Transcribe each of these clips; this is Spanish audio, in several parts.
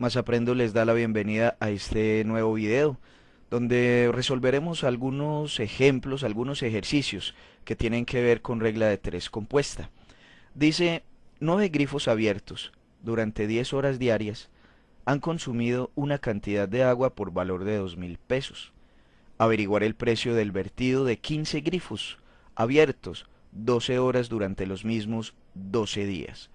Más Aprendo les da la bienvenida a este nuevo video, donde resolveremos algunos ejemplos, algunos ejercicios que tienen que ver con regla de tres compuesta. Dice, 9 grifos abiertos durante 10 horas diarias han consumido una cantidad de agua por valor de 2.000 pesos. Averiguar el precio del vertido de 15 grifos abiertos 12 horas durante los mismos 12 días.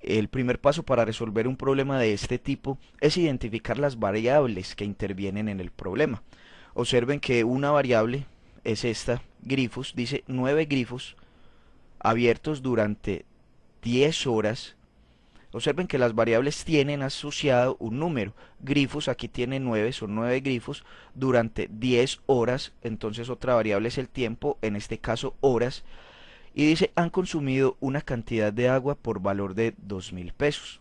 El primer paso para resolver un problema de este tipo es identificar las variables que intervienen en el problema. Observen que una variable es esta, grifos, dice 9 grifos abiertos durante 10 horas. Observen que las variables tienen asociado un número. Grifos, aquí tiene 9, son 9 grifos durante 10 horas. Entonces otra variable es el tiempo, en este caso horas. Y dice, han consumido una cantidad de agua por valor de 2.000 pesos.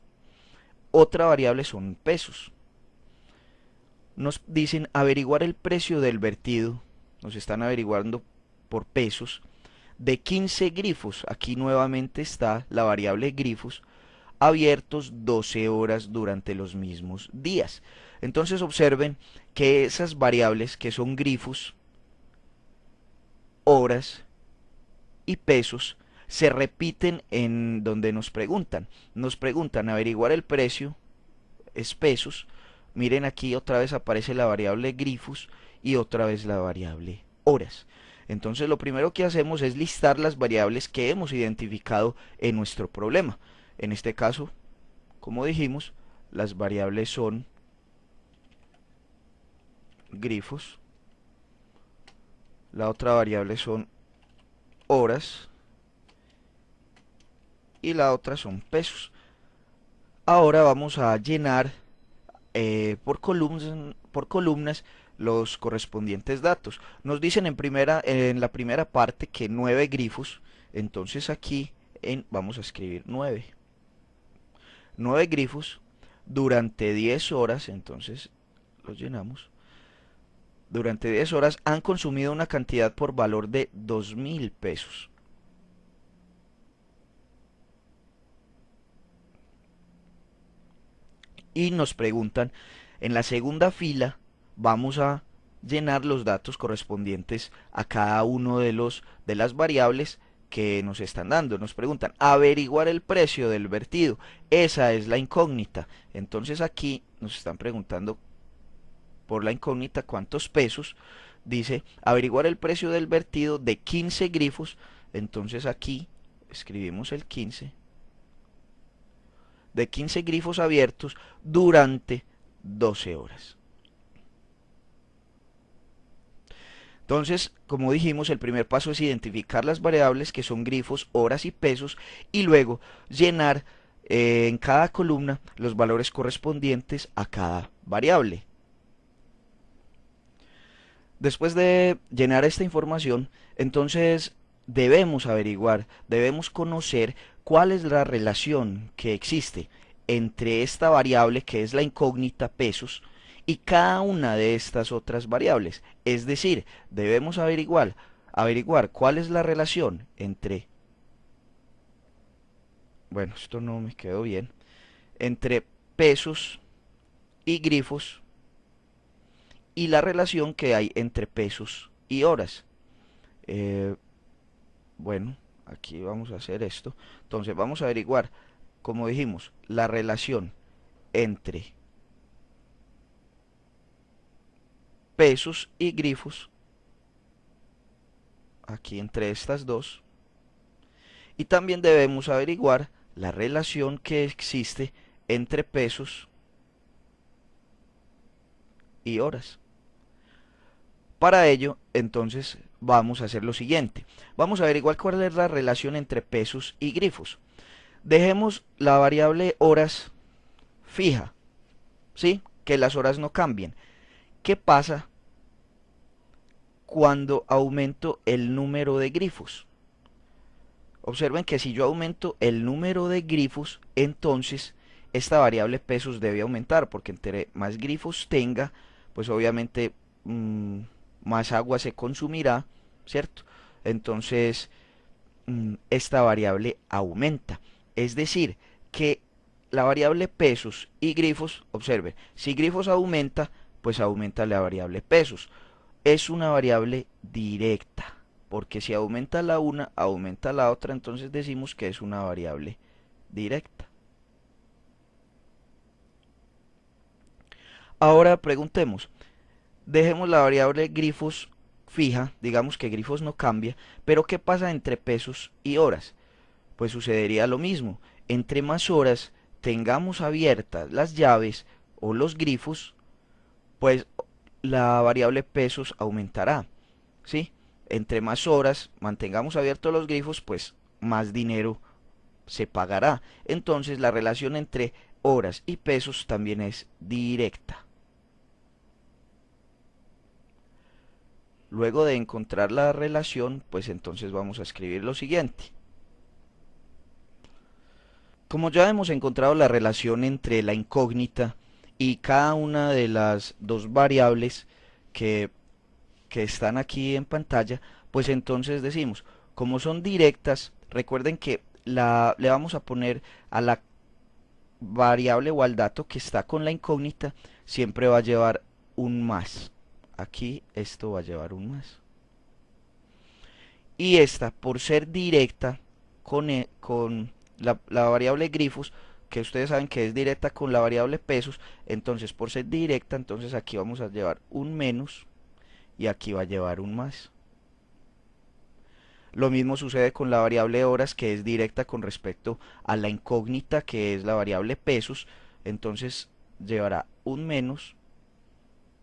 Otra variable son pesos. Nos dicen averiguar el precio del vertido. Nos están averiguando por pesos. De 15 grifos. Aquí nuevamente está la variable grifos. Abiertos 12 horas durante los mismos días. Entonces observen que esas variables que son grifos, horas y pesos se repiten en donde nos preguntan. Nos preguntan averiguar el precio, es pesos. Miren aquí otra vez aparece la variable grifos y otra vez la variable horas. Entonces lo primero que hacemos es listar las variables que hemos identificado en nuestro problema. En este caso, como dijimos, las variables son grifos, la otra variable son horas y la otra son pesos. Ahora vamos a llenar por columnas los correspondientes datos. Nos dicen en la primera parte que 9 grifos, entonces aquí vamos a escribir 9. 9 grifos durante 10 horas, entonces los llenamos. Durante 10 horas han consumido una cantidad por valor de 2.000 pesos. Y nos preguntan, en la segunda fila vamos a llenar los datos correspondientes a cada uno de las variables que nos están dando. Nos preguntan averiguar el precio del vertido. Esa es la incógnita. Entonces aquí nos están preguntando por la incógnita cuántos pesos. Dice averiguar el precio del vertido de 15 grifos. Entonces aquí escribimos el 15 de 15 grifos abiertos durante 12 horas. Entonces, como dijimos, el primer paso es identificar las variables que son grifos, horas y pesos y luego llenar en cada columna los valores correspondientes a cada variable. Después de llenar esta información, entonces debemos averiguar, debemos conocer cuál es la relación que existe entre esta variable que es la incógnita pesos y cada una de estas otras variables. Es decir, debemos averiguar cuál es la relación entre, bueno, esto no me quedó bien, entre pesos y grifos y la relación que hay entre pesos y horas. Eh, bueno, aquí vamos a hacer esto. Entonces vamos a averiguar, como dijimos, la relación entre pesos y grifos, aquí entre estas dos, y también debemos averiguar la relación que existe entre pesos y horas. Para ello, entonces, vamos a hacer lo siguiente. Vamos a averiguar cuál es la relación entre pesos y grifos. Dejemos la variable horas fija, ¿sí? Que las horas no cambien. ¿Qué pasa cuando aumento el número de grifos? Observen que si yo aumento el número de grifos, entonces esta variable pesos debe aumentar, porque entre más grifos tenga, pues obviamente más agua se consumirá, ¿cierto? Entonces esta variable aumenta. Es decir, que la variable pesos y grifos, observe, si grifos aumenta, pues aumenta la variable pesos. Es una variable directa, porque si aumenta la una, aumenta la otra, entonces decimos que es una variable directa. Ahora preguntemos, dejemos la variable grifos fija, digamos que grifos no cambia, pero ¿qué pasa entre pesos y horas? Pues sucedería lo mismo. Entre más horas tengamos abiertas las llaves o los grifos, pues la variable pesos aumentará, ¿sí? Entre más horas mantengamos abiertos los grifos, pues más dinero se pagará. Entonces la relación entre horas y pesos también es directa. Luego de encontrar la relación, pues entonces vamos a escribir lo siguiente. Como ya hemos encontrado la relación entre la incógnita y cada una de las dos variables que, que están aquí en pantalla, pues entonces decimos, como son directas, recuerden que le vamos a poner a la variable o al dato que está con la incógnita, siempre va a llevar un más. Aquí esto va a llevar un más. Y esta, por ser directa con la variable grifos, que ustedes saben que es directa con la variable pesos, entonces por ser directa, entonces aquí vamos a llevar un menos y aquí va a llevar un más. Lo mismo sucede con la variable horas, que es directa con respecto a la incógnita, que es la variable pesos, entonces llevará un menos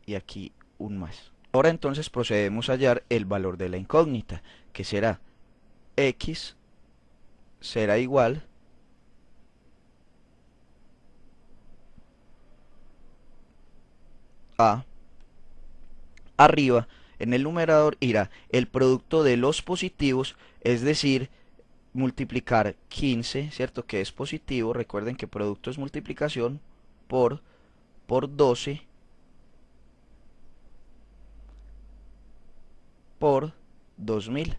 y aquí un más. Ahora entonces procedemos a hallar el valor de la incógnita, que será x será igual a, arriba en el numerador irá el producto de los positivos, es decir, multiplicar 15, ¿cierto? Que es positivo, recuerden que producto es multiplicación, por 12, por 2000.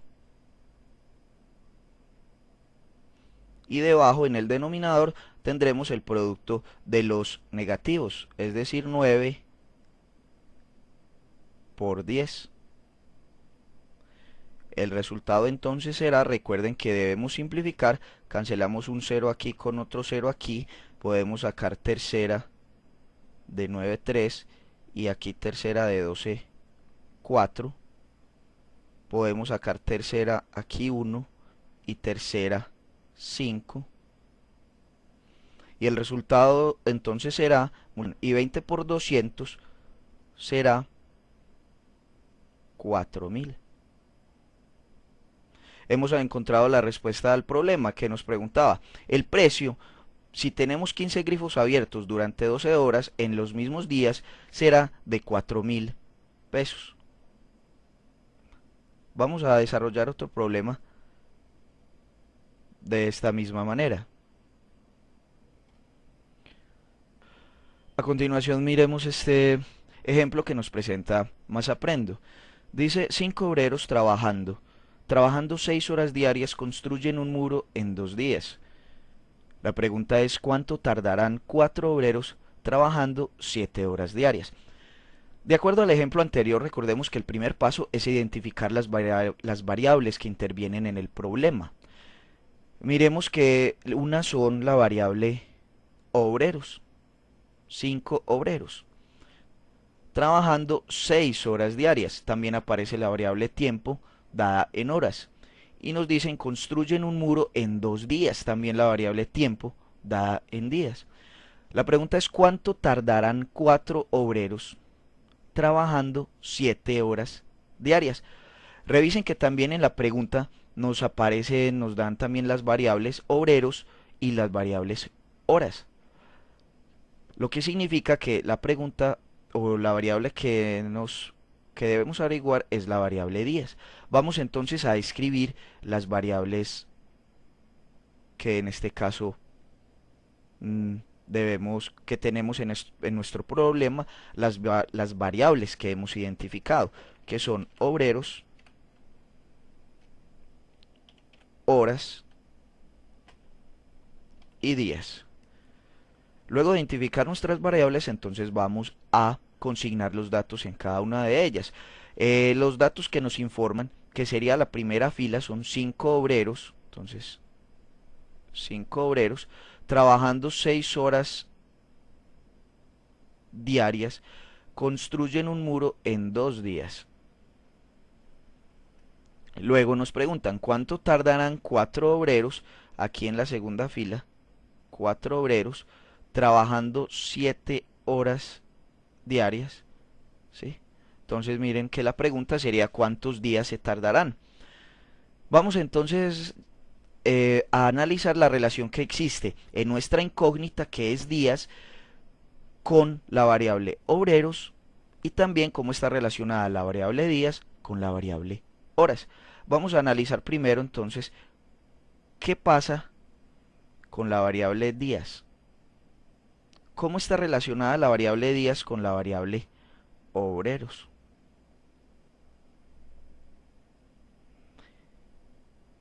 Y debajo en el denominador tendremos el producto de los negativos, es decir, 9 por 10. El resultado entonces será, recuerden que debemos simplificar, cancelamos un 0 aquí con otro 0 aquí, podemos sacar tercera de 9, 3 y aquí tercera de 12, 4. Podemos sacar tercera aquí 1 y tercera 5. Y el resultado entonces será, y 20 por 200 será 4000. Hemos encontrado la respuesta al problema que nos preguntaba. El precio, si tenemos 15 grifos abiertos durante 12 horas en los mismos días, será de 4000 pesos. Vamos a desarrollar otro problema de esta misma manera. A continuación miremos este ejemplo que nos presenta Masaprendo. Dice 5 obreros trabajando 6 horas diarias construyen un muro en 2 días. La pregunta es ¿cuánto tardarán 4 obreros trabajando 7 horas diarias? De acuerdo al ejemplo anterior, recordemos que el primer paso es identificar las variables que intervienen en el problema. Miremos que una son la variable obreros, 5 obreros, trabajando 6 horas diarias. También aparece la variable tiempo dada en horas. Y nos dicen construyen un muro en 2 días, también la variable tiempo dada en días. La pregunta es ¿cuánto tardarán 4 obreros trabajando 7 horas diarias? Revisen que también en la pregunta nos dan también las variables obreros y las variables horas. Lo que significa que la pregunta o la variable que debemos averiguar es la variable días. Vamos entonces a escribir las variables que en este caso que tenemos en nuestro problema, las variables que hemos identificado, que son obreros, horas y días. Luego de identificar nuestras variables, entonces vamos a consignar los datos en cada una de ellas. Los datos que nos informan que sería la primera fila son 5 obreros, entonces 5 obreros trabajando 6 horas diarias, construyen un muro en 2 días. Luego nos preguntan cuánto tardarán 4 obreros, aquí en la segunda fila, 4 obreros trabajando 7 horas diarias, ¿sí? Entonces miren que la pregunta sería ¿cuántos días se tardarán? Vamos entonces a analizar la relación que existe en nuestra incógnita, que es días, con la variable obreros, y también cómo está relacionada la variable días con la variable horas. Vamos a analizar primero entonces qué pasa con la variable días. ¿Cómo está relacionada la variable días con la variable obreros?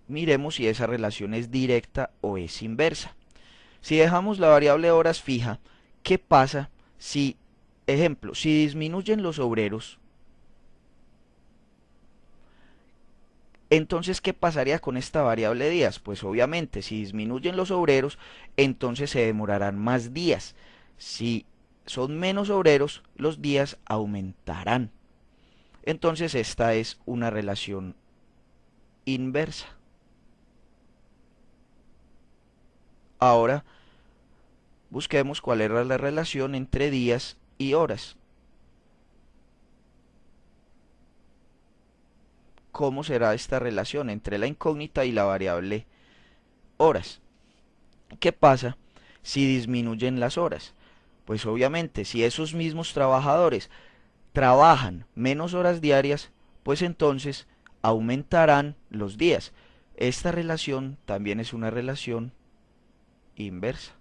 Miremos si esa relación es directa o es inversa. Si dejamos la variable horas fija, ¿qué pasa si, ejemplo, si disminuyen los obreros? Entonces, ¿qué pasaría con esta variable días? Pues obviamente, si disminuyen los obreros, entonces se demorarán más días. Si son menos obreros, los días aumentarán. Entonces, esta es una relación inversa. Ahora, busquemos cuál era la relación entre días y horas. ¿Cómo será esta relación entre la incógnita y la variable horas? ¿Qué pasa si disminuyen las horas? Pues obviamente, si esos mismos trabajadores trabajan menos horas diarias, pues entonces aumentarán los días. Esta relación también es una relación inversa.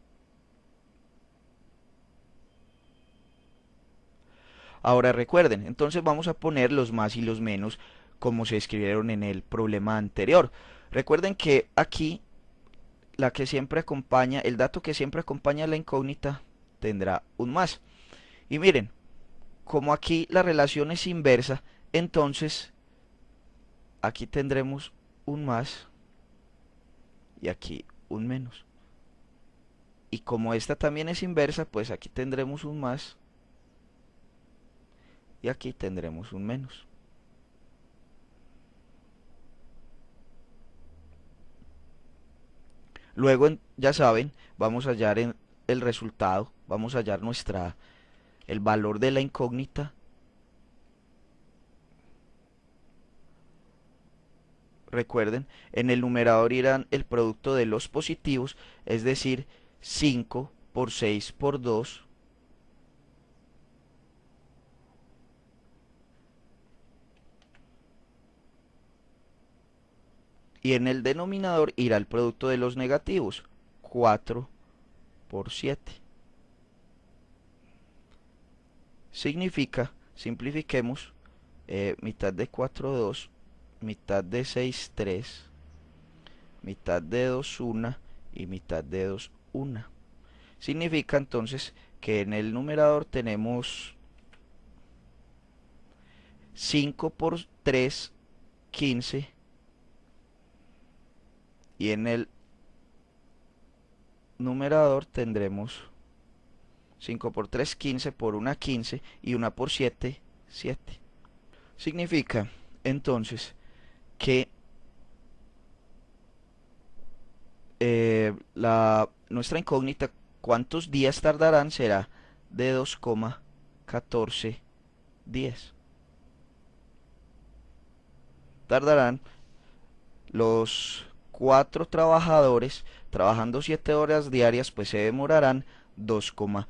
Ahora recuerden, entonces vamos a poner los más y los menos como se escribieron en el problema anterior. Recuerden que aquí la que siempre acompaña, el dato que siempre acompaña a la incógnita tendrá un más. Y miren, como aquí la relación es inversa, entonces aquí tendremos un más y aquí un menos. Y como esta también es inversa, pues aquí tendremos un más y aquí tendremos un menos. Luego, ya saben, vamos a hallar en el resultado, vamos a hallar el valor de la incógnita. Recuerden, en el numerador irán el producto de los positivos, es decir, 5 por 6 por 2. Y en el denominador irá el producto de los negativos, 4 por 7. Significa, simplifiquemos, mitad de 4, 2, mitad de 6, 3, mitad de 2, 1 y mitad de 2, 1. Significa entonces que en el numerador tenemos 5 por 3, 15. Y en el numerador tendremos 5 por 3, 15, por 1, 15 y 1 por 7, 7. Significa entonces que nuestra incógnita, ¿cuántos días tardarán? Será de 2,14 días. Tardarán los 4 trabajadores trabajando 7 horas diarias, pues se demorarán 2,14